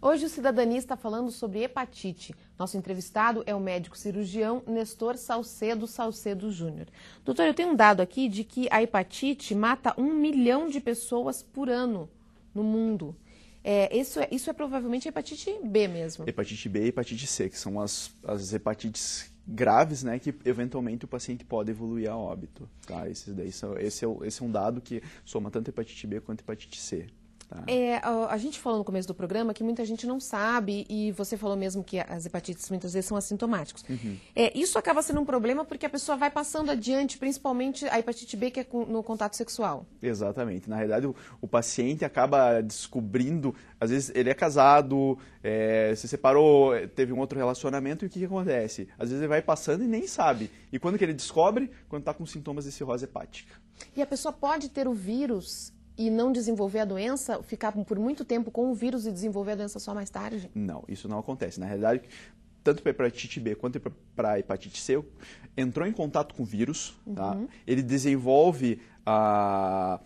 Hoje o Cidadania está falando sobre hepatite. Nosso entrevistado é o médico cirurgião Nestor Salcedo Júnior. Doutor, eu tenho um dado aqui de que a hepatite mata 1 milhão de pessoas por ano no mundo. Isso é provavelmente hepatite B mesmo. Hepatite B e hepatite C, que são as hepatites graves, né, que eventualmente o paciente pode evoluir a óbito. Tá? Esse é um dado que soma tanto hepatite B quanto hepatite C. Tá. A gente falou no começo do programa que muita gente não sabe, e você falou mesmo que as hepatites muitas vezes são assintomáticos. Uhum. Isso acaba sendo um problema porque a pessoa vai passando adiante, principalmente a hepatite B, que é no contato sexual. Exatamente. Na realidade, o paciente acaba descobrindo, às vezes ele é casado, se separou, teve um outro relacionamento, e o que acontece? Às vezes ele vai passando e nem sabe. E quando que ele descobre? Quando está com sintomas de cirrose hepática. E a pessoa pode ter o vírus e não desenvolver a doença, ficar por muito tempo com o vírus e desenvolver a doença só mais tarde? Não, isso não acontece. Na realidade, tanto para a hepatite B quanto para a hepatite C, entrou em contato com o vírus, tá? Ele desenvolve a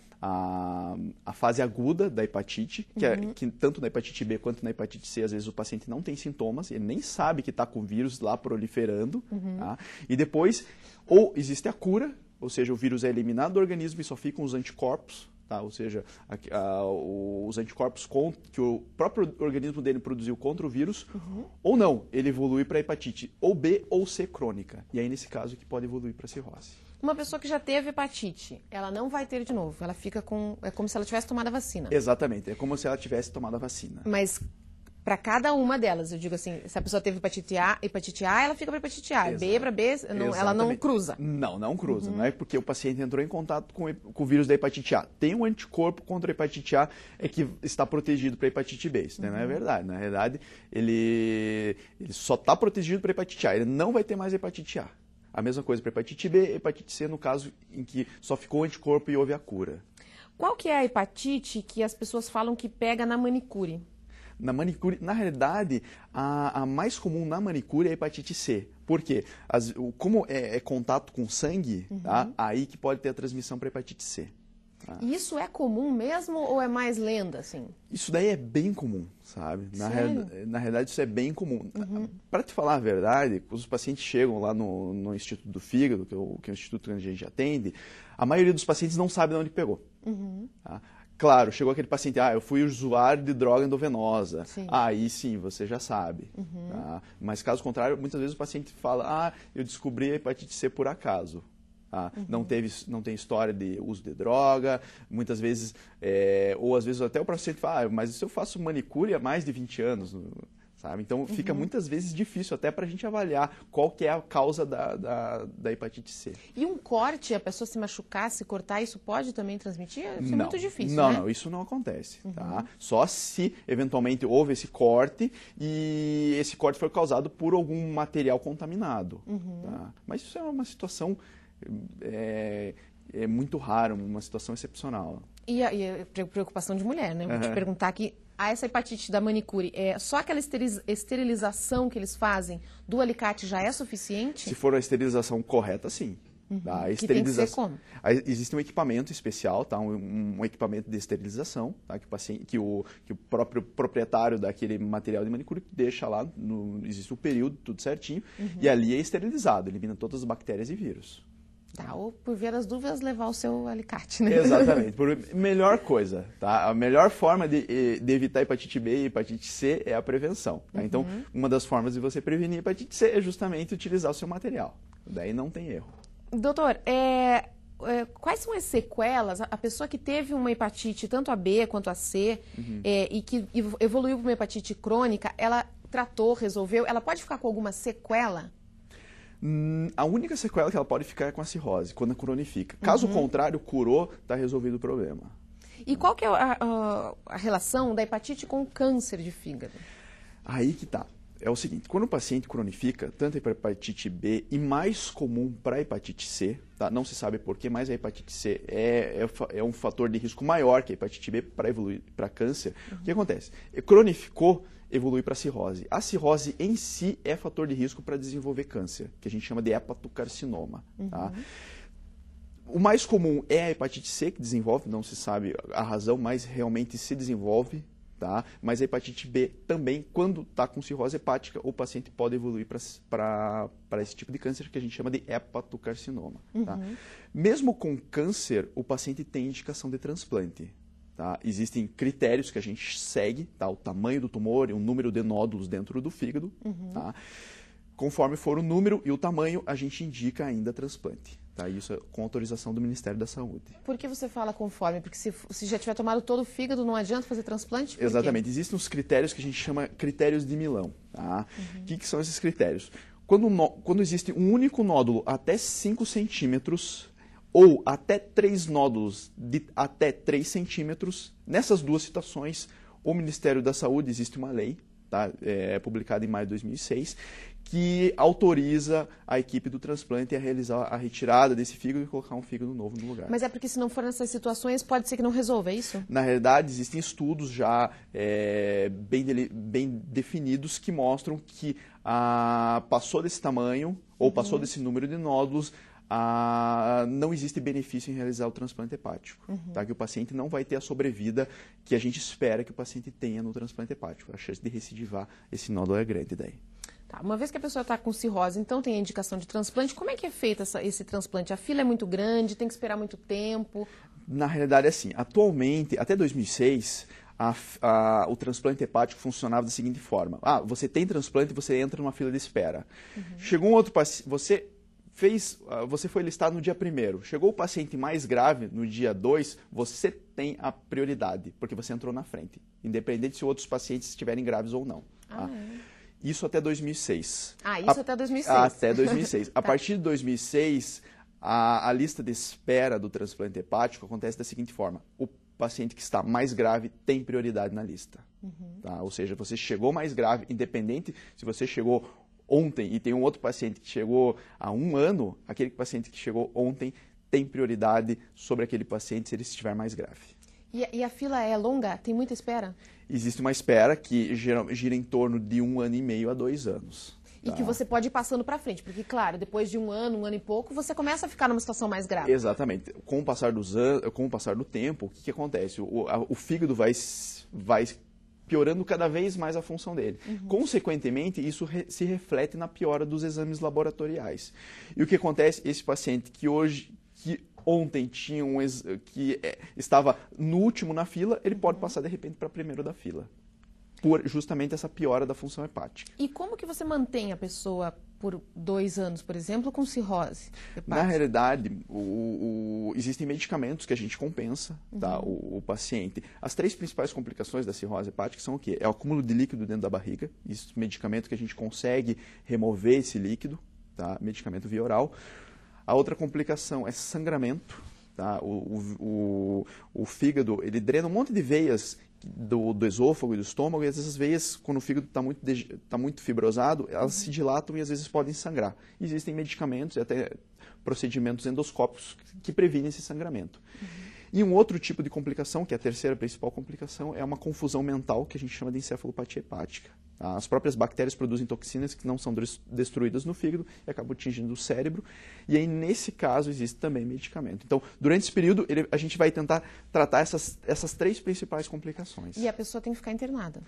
fase aguda da hepatite, que tanto na hepatite B quanto na hepatite C, às vezes o paciente não tem sintomas, ele nem sabe que está com o vírus lá proliferando, tá? E depois, ou existe a cura, ou seja, o vírus é eliminado do organismo e só ficam os anticorpos, tá? Ou seja, os anticorpos que o próprio organismo dele produziu contra o vírus, ou não, ele evolui para hepatite ou B ou C crônica. E aí, nesse caso, que pode evoluir para cirrose. Uma pessoa que já teve hepatite, ela não vai ter de novo, ela fica com... É como se ela tivesse tomado a vacina. Exatamente, é como se ela tivesse tomado a vacina. Mas para cada uma delas, eu digo assim, se a pessoa teve hepatite A, ela fica para hepatite A. B para B, ela não cruza. Não cruza. Não é porque o paciente entrou em contato com o vírus da hepatite A. Tem um anticorpo contra a hepatite A que está protegido para a hepatite B. Isso não é verdade. Na realidade, ele só está protegido para a hepatite A. Ele não vai ter mais hepatite A. A mesma coisa para hepatite B e hepatite C, no caso em que só ficou o anticorpo e houve a cura. Qual que é a hepatite que as pessoas falam que pega na manicure? Na manicure, na realidade, a mais comum na manicure é a hepatite C. Por quê? Como é contato com sangue, tá? Aí que pode ter a transmissão para hepatite C. Tá? E isso é comum mesmo ou é mais lenda, assim? Isso daí é bem comum, sabe? Na realidade, isso é bem comum. Para te falar a verdade, quando os pacientes chegam lá no Instituto do Fígado, que é o instituto que a gente atende, a maioria dos pacientes não sabe de onde pegou. Tá? Claro, chegou aquele paciente, eu fui usuário de droga endovenosa. Aí sim, você já sabe. Tá? Mas caso contrário, muitas vezes o paciente fala, eu descobri a hepatite C por acaso. Não tem história de uso de droga, muitas vezes, ou às vezes até o paciente fala, mas isso eu faço manicure há mais de 20 anos. Sabe? Então fica muitas vezes difícil até para a gente avaliar qual que é a causa da hepatite C. E um corte, a pessoa se machucar, se cortar, isso pode também transmitir? Isso é muito difícil, né? Não, isso não acontece. Tá? Só se eventualmente houve esse corte e esse corte foi causado por algum material contaminado. Tá? Mas isso é uma situação muito rara, uma situação excepcional. E a preocupação de mulher, né? Vou te perguntar aqui. Essa hepatite da manicure, só aquela esterilização que eles fazem do alicate já é suficiente? Se for a esterilização correta, sim. Tá? A Que tem que ser como? Existe um equipamento especial, tá? um equipamento de esterilização, tá? que o próprio proprietário daquele material de manicure deixa lá, existe o período, tudo certinho, e ali é esterilizado, elimina todas as bactérias e vírus. Tá, ou por via das dúvidas levar o seu alicate, né? Exatamente. Melhor coisa, tá? A melhor forma de evitar hepatite B e hepatite C é a prevenção. Tá? Então, uma das formas de você prevenir hepatite C é justamente utilizar o seu material. Daí não tem erro. Doutor, quais são as sequelas? A pessoa que teve uma hepatite, tanto a B quanto a C, e que evoluiu para uma hepatite crônica, ela tratou, resolveu, ela pode ficar com alguma sequela? A única sequela que ela pode ficar é com a cirrose, quando cronifica. Caso contrário, curou, está resolvido o problema. E qual que é a relação da hepatite com o câncer de fígado? Aí que tá. É o seguinte, quando o paciente cronifica, tanto a hepatite B e mais comum para a hepatite C, tá? Não se sabe porquê, mas a hepatite C é um fator de risco maior que a hepatite B para evoluir para câncer. O que acontece? Cronificou, evolui para a cirrose. A cirrose em si é fator de risco para desenvolver câncer, que a gente chama de hepatocarcinoma. Tá? O mais comum é a hepatite C que desenvolve, não se sabe a razão, mas realmente se desenvolve. tá? Mas a hepatite B também, quando está com cirrose hepática, o paciente pode evoluir para esse tipo de câncer que a gente chama de hepatocarcinoma. Tá? Mesmo com câncer, o paciente tem indicação de transplante. Tá? Existem critérios que a gente segue, tá? O tamanho do tumor e o número de nódulos dentro do fígado. Tá? Conforme for o número e o tamanho, a gente indica ainda transplante. Tá? Isso é com autorização do Ministério da Saúde. Por que você fala conforme? Porque se já tiver tomado todo o fígado, não adianta fazer transplante? Exatamente. Existem uns critérios que a gente chama critérios de Milão. Tá? Que são esses critérios? Quando existe um único nódulo até 5 centímetros ou até 3 nódulos de até 3 centímetros, nessas duas situações, o Ministério da Saúde, existe uma lei, tá? Publicada em maio de 2006, que autoriza a equipe do transplante a realizar a retirada desse fígado e colocar um fígado novo no lugar. Mas é porque se não for nessas situações, pode ser que não resolva, é isso? Na realidade, existem estudos já bem definidos que mostram que passou desse tamanho ou passou desse número de nódulos, não existe benefício em realizar o transplante hepático. Tá? Que o paciente não vai ter a sobrevida que a gente espera que o paciente tenha no transplante hepático. A chance de recidivar esse nódulo é grande daí. Tá, uma vez que a pessoa está com cirrose, então tem a indicação de transplante, como é que é feito esse transplante? A fila é muito grande, tem que esperar muito tempo? Na realidade, é assim, atualmente, até 2006, o transplante hepático funcionava da seguinte forma. Você tem transplante, você entra numa fila de espera. Chegou um outro paciente, você foi listado no dia 1º. Chegou o paciente mais grave no dia 2, você tem a prioridade, porque você entrou na frente, independente se outros pacientes estiverem graves ou não. Tá? Isso até 2006. Isso até 2006. Até 2006. A partir de 2006, a lista de espera do transplante hepático acontece da seguinte forma. O paciente que está mais grave tem prioridade na lista. Tá? Ou seja, você chegou mais grave, independente se você chegou ontem e tem um outro paciente que chegou há 1 ano, aquele paciente que chegou ontem tem prioridade sobre aquele paciente se ele estiver mais grave. E a fila é longa? Tem muita espera? Existe uma espera que gira em torno de 1 ano e meio a 2 anos. E que você pode ir passando para frente, porque, claro, depois de 1 ano e pouco, você começa a ficar numa situação mais grave. Exatamente. Com o passar do tempo, o que acontece? O fígado vai piorando cada vez mais a função dele. Consequentemente, isso se reflete na piora dos exames laboratoriais. E o que acontece? Esse paciente que ontem tinha estava no último na fila, ele pode passar de repente para primeiro da fila, por justamente essa piora da função hepática. E como que você mantém a pessoa por 2 anos, por exemplo, com cirrose hepática? Na realidade, existem medicamentos que a gente compensa tá, o paciente. As 3 principais complicações da cirrose hepática são o quê? É o acúmulo de líquido dentro da barriga, isso medicamento que a gente consegue remover esse líquido, tá? Medicamento via oral. A outra complicação é sangramento. Tá? O fígado, ele drena um monte de veias do esôfago e do estômago, e essas veias, quando o fígado está muito fibrosado, elas se dilatam e às vezes podem sangrar. Existem medicamentos e até procedimentos endoscópicos que previnem esse sangramento. E um outro tipo de complicação, que é a terceira principal complicação, é uma confusão mental que a gente chama de encefalopatia hepática. As próprias bactérias produzem toxinas que não são destruídas no fígado e acabam atingindo o cérebro. E aí, nesse caso, existe também medicamento. Então, durante esse período, a gente vai tentar tratar essas 3 principais complicações. E a pessoa tem que ficar internada?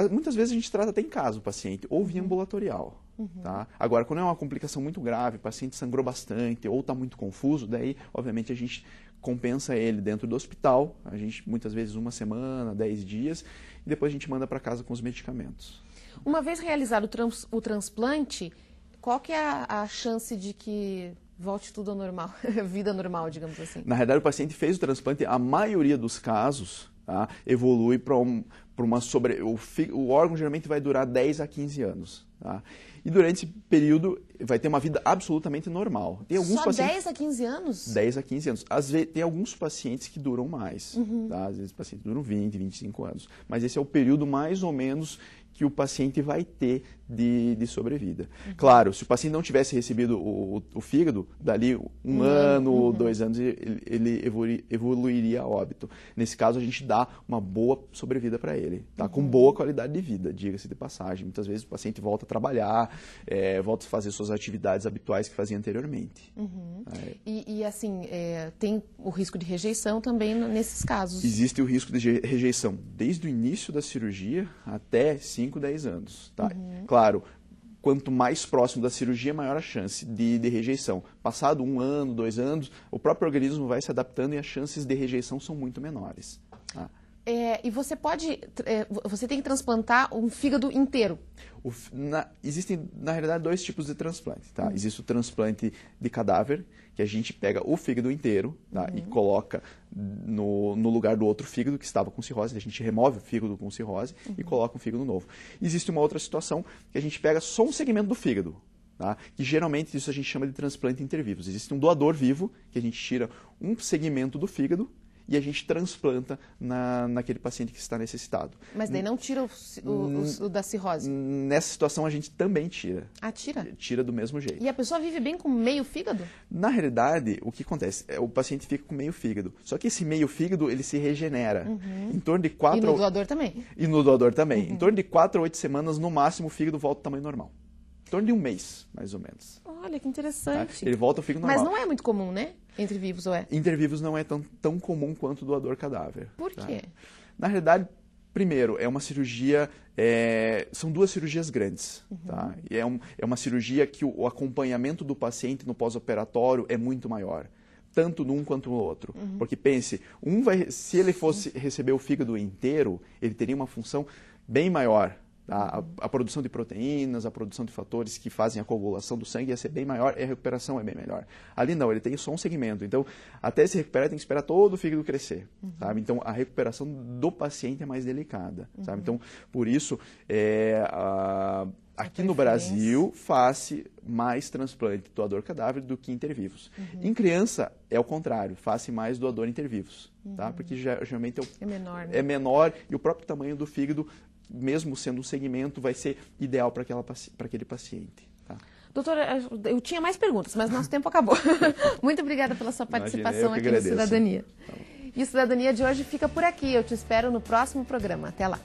Muitas vezes a gente trata até em casa o paciente, ou via ambulatorial. Tá? Agora, quando é uma complicação muito grave, o paciente sangrou bastante ou está muito confuso, daí, obviamente, a gente compensa ele dentro do hospital, a gente muitas vezes 1 semana, 10 dias, e depois a gente manda para casa com os medicamentos. Uma vez realizado o transplante, qual que é a chance de que volte tudo ao normal, vida normal, digamos assim? Na realidade, o paciente fez o transplante, a maioria dos casos tá, evolui para o órgão geralmente vai durar 10 a 15 anos. Tá? E durante esse período vai ter uma vida absolutamente normal. Tem alguns Só pacientes, 10 a 15 anos? 10 a 15 anos. Às vezes, tem alguns pacientes que duram mais. Tá? Às vezes, pacientes duram 20, 25 anos. Mas esse é o período mais ou menos que o paciente vai ter de sobrevida. Claro, se o paciente não tivesse recebido o fígado, dali um ano, 2 anos, ele evoluiria a óbito. Nesse caso, a gente dá uma boa sobrevida para ele, tá? Com boa qualidade de vida, diga-se de passagem. Muitas vezes o paciente volta a trabalhar, volta a fazer suas atividades habituais que fazia anteriormente. E assim, tem o risco de rejeição também nesses casos? Existe o risco de rejeição desde o início da cirurgia até 5, 10 anos. Tá? Claro, quanto mais próximo da cirurgia, maior a chance de rejeição. Passado 1 ano, 2 anos, o próprio organismo vai se adaptando e as chances de rejeição são muito menores. Tá? E você você tem que transplantar um fígado inteiro? Existem, na realidade, 2 tipos de transplante. Tá? Existe o transplante de cadáver, que a gente pega o fígado inteiro, tá? E coloca no lugar do outro fígado que estava com cirrose. A gente remove o fígado com cirrose e coloca um fígado novo. Existe uma outra situação que a gente pega só um segmento do fígado. Tá? Que geralmente isso a gente chama de transplante intervivos. Existe um doador vivo, que a gente tira um segmento do fígado e a gente transplanta naquele paciente que está necessitado. Mas daí não tira o da cirrose? Nessa situação a gente também tira. Ah, tira? Tira do mesmo jeito. E a pessoa vive bem com meio fígado? Na realidade, o que acontece? O paciente fica com meio fígado. Só que esse meio fígado, ele se regenera. Em torno de 4... E no doador também? E no doador também. Em torno de 4 a 8 semanas, no máximo, o fígado volta ao tamanho normal. Em torno de 1 mês, mais ou menos. Olha, que interessante. Tá? Ele volta ao fígado normal. Mas não é muito comum, né? Entre vivos, ou é? Entre vivos não é tão comum quanto o doador cadáver. Por quê? Tá? Na realidade, primeiro, é uma cirurgia... são 2 cirurgias grandes. Tá? E é uma cirurgia que o acompanhamento do paciente no pós-operatório é muito maior. Tanto num quanto no outro. Porque pense, se ele fosse receber o fígado inteiro, ele teria uma função bem maior. A produção de proteínas, a produção de fatores que fazem a coagulação do sangue ia ser bem maior e a recuperação é bem melhor. Ali não, ele tem só um segmento. Então, até se recuperar, tem que esperar todo o fígado crescer. Sabe? Então, a recuperação do paciente é mais delicada. Sabe? Então, por isso, aqui no Brasil, faz mais transplante doador cadáver do que intervivos. Em criança, é o contrário, faz mais doador intervivos. Tá? Porque geralmente é menor, né? É menor e o próprio tamanho do fígado, mesmo sendo um segmento, vai ser ideal para aquele paciente. Tá? Doutora, eu tinha mais perguntas, mas nosso tempo acabou. Muito obrigada pela sua participação aqui no Cidadania. E o Cidadania de hoje fica por aqui. Eu te espero no próximo programa. Até lá.